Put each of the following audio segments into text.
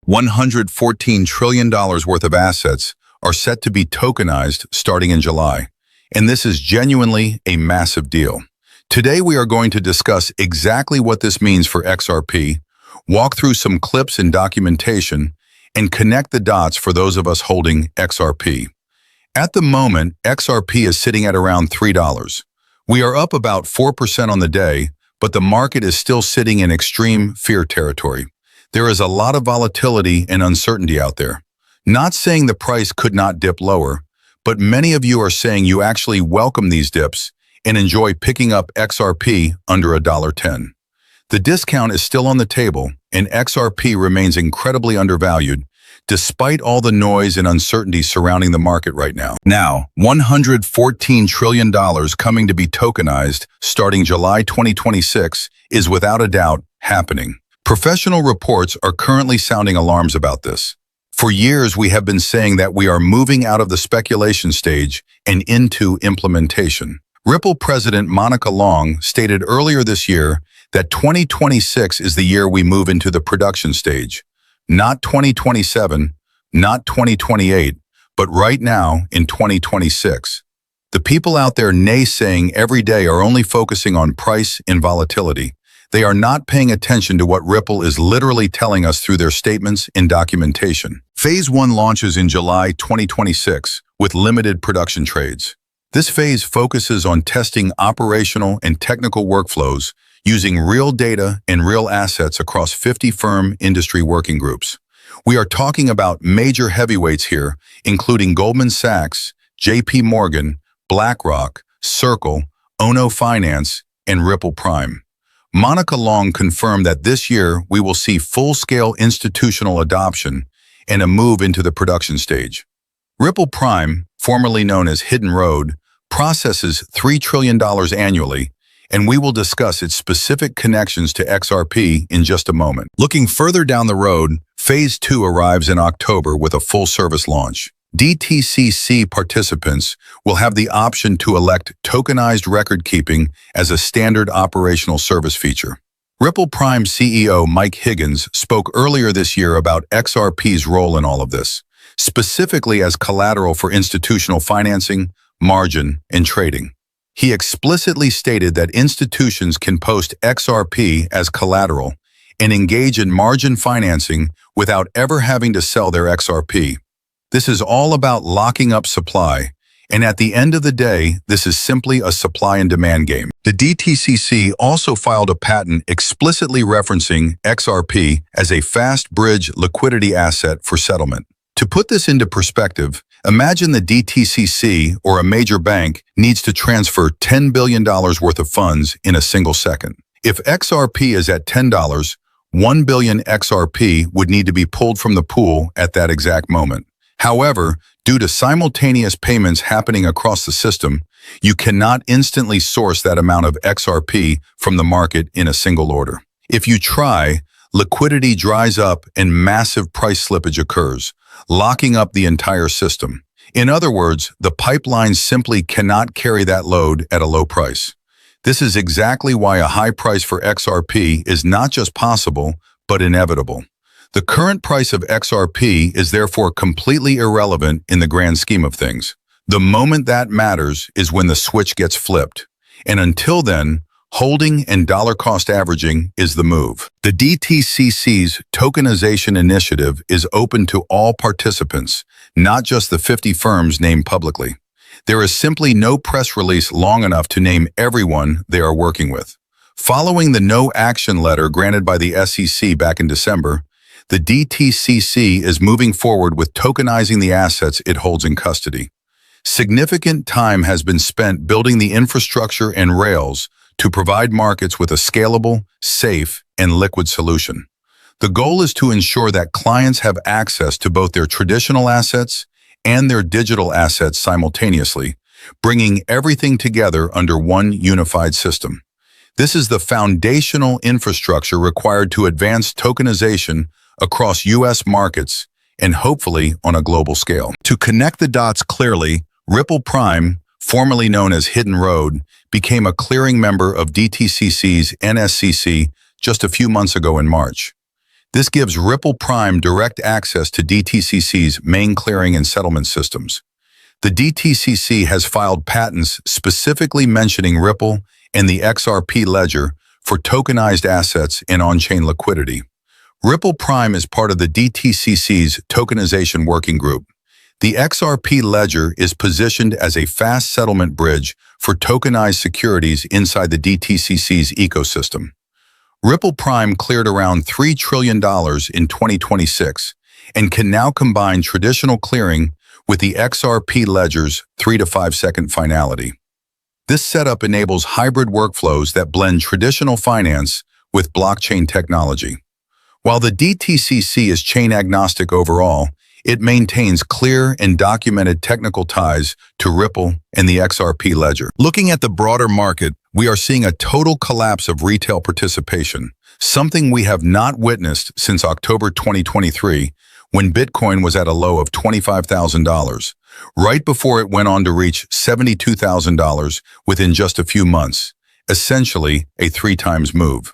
$114 trillion worth of assets are set to be tokenized starting in July, and this is genuinely a massive deal. Today we are going to discuss exactly what this means for XRP, walk through some clips and documentation, and connect the dots for those of us holding XRP. At the moment, XRP is sitting at around $3. We are up about 4% on the day, but the market is still sitting in extreme fear territory. There is a lot of volatility and uncertainty out there. Not saying the price could not dip lower, but many of you are saying you actually welcome these dips and enjoy picking up XRP under $1.10. The discount is still on the table, and XRP remains incredibly undervalued, despite all the noise and uncertainty surrounding the market right now. Now, $114 trillion coming to be tokenized starting July 2026 is without a doubt happening. Professional reports are currently sounding alarms about this. For years, we have been saying that we are moving out of the speculation stage and into implementation. Ripple President Monica Long stated earlier this year that 2026 is the year we move into the production stage. Not 2027, not 2028, but right now in 2026. The people out there naysaying every day are only focusing on price and volatility. They are not paying attention to what Ripple is literally telling us through their statements and documentation. Phase 1 launches in July 2026 with limited production trades. This phase focuses on testing operational and technical workflows using real data and real assets across 50 firm industry working groups. We are talking about major heavyweights here, including Goldman Sachs, JP Morgan, BlackRock, Circle, Ono Finance, and Ripple Prime. Monica Long confirmed that this year we will see full-scale institutional adoption and a move into the production stage. Ripple Prime, formerly known as Hidden Road, processes $3 trillion annually, and we will discuss its specific connections to XRP in just a moment. Looking further down the road, Phase 2 arrives in October with a full-service launch. DTCC participants will have the option to elect tokenized record-keeping as a standard operational service feature. Ripple Prime CEO Mike Higgins spoke earlier this year about XRP's role in all of this, specifically as collateral for institutional financing, margin, and trading. He explicitly stated that institutions can post XRP as collateral and engage in margin financing without ever having to sell their XRP. This is all about locking up supply, and at the end of the day, this is simply a supply and demand game. The DTCC also filed a patent explicitly referencing XRP as a fast bridge liquidity asset for settlement. To put this into perspective, imagine the DTCC or a major bank needs to transfer $10 billion worth of funds in a single second. If XRP is at $10, 1 billion XRP would need to be pulled from the pool at that exact moment. However, due to simultaneous payments happening across the system, you cannot instantly source that amount of XRP from the market in a single order. If you try, liquidity dries up and massive price slippage occurs, locking up the entire system. In other words, the pipeline simply cannot carry that load at a low price. This is exactly why a high price for XRP is not just possible, but inevitable. The current price of XRP is therefore completely irrelevant in the grand scheme of things. The moment that matters is when the switch gets flipped. And until then, holding and dollar cost averaging is the move. The DTCC's Tokenization initiative is open to all participants, not just the 50 firms named publicly. There is simply no press release long enough to name everyone they are working with. Following the no action letter granted by the SEC back in December, the DTCC is moving forward with tokenizing the assets it holds in custody. Significant time has been spent building the infrastructure and rails to provide markets with a scalable, safe, and liquid solution. The goal is to ensure that clients have access to both their traditional assets and their digital assets simultaneously, bringing everything together under one unified system. This is the foundational infrastructure required to advance tokenization across U.S. markets and hopefully on a global scale. To connect the dots clearly, Ripple Prime, formerly known as Hidden Road, became a clearing member of DTCC's NSCC just a few months ago in March. This gives Ripple Prime direct access to DTCC's main clearing and settlement systems. The DTCC has filed patents specifically mentioning Ripple and the XRP Ledger for tokenized assets and on-chain liquidity. Ripple Prime is part of the DTCC's Tokenization Working Group. The XRP Ledger is positioned as a fast settlement bridge for tokenized securities inside the DTCC's ecosystem. Ripple Prime cleared around $3 trillion in 2026 and can now combine traditional clearing with the XRP Ledger's 3 to 5 second finality. This setup enables hybrid workflows that blend traditional finance with blockchain technology. While the DTCC is chain agnostic overall, it maintains clear and documented technical ties to Ripple and the XRP Ledger. Looking at the broader market, we are seeing a total collapse of retail participation, something we have not witnessed since October 2023, when Bitcoin was at a low of $25,000, right before it went on to reach $72,000 within just a few months, essentially a 3x move.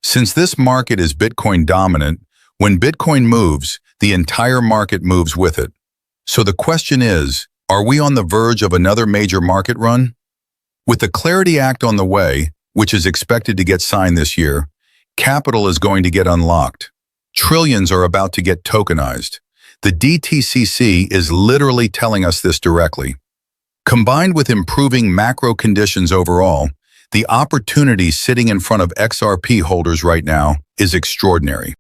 Since this market is Bitcoin dominant, when Bitcoin moves, the entire market moves with it. So the question is, are we on the verge of another major market run? With the Clarity Act on the way, which is expected to get signed this year, capital is going to get unlocked. Trillions are about to get tokenized. The DTCC is literally telling us this directly. Combined with improving macro conditions overall, the opportunity sitting in front of XRP holders right now is extraordinary.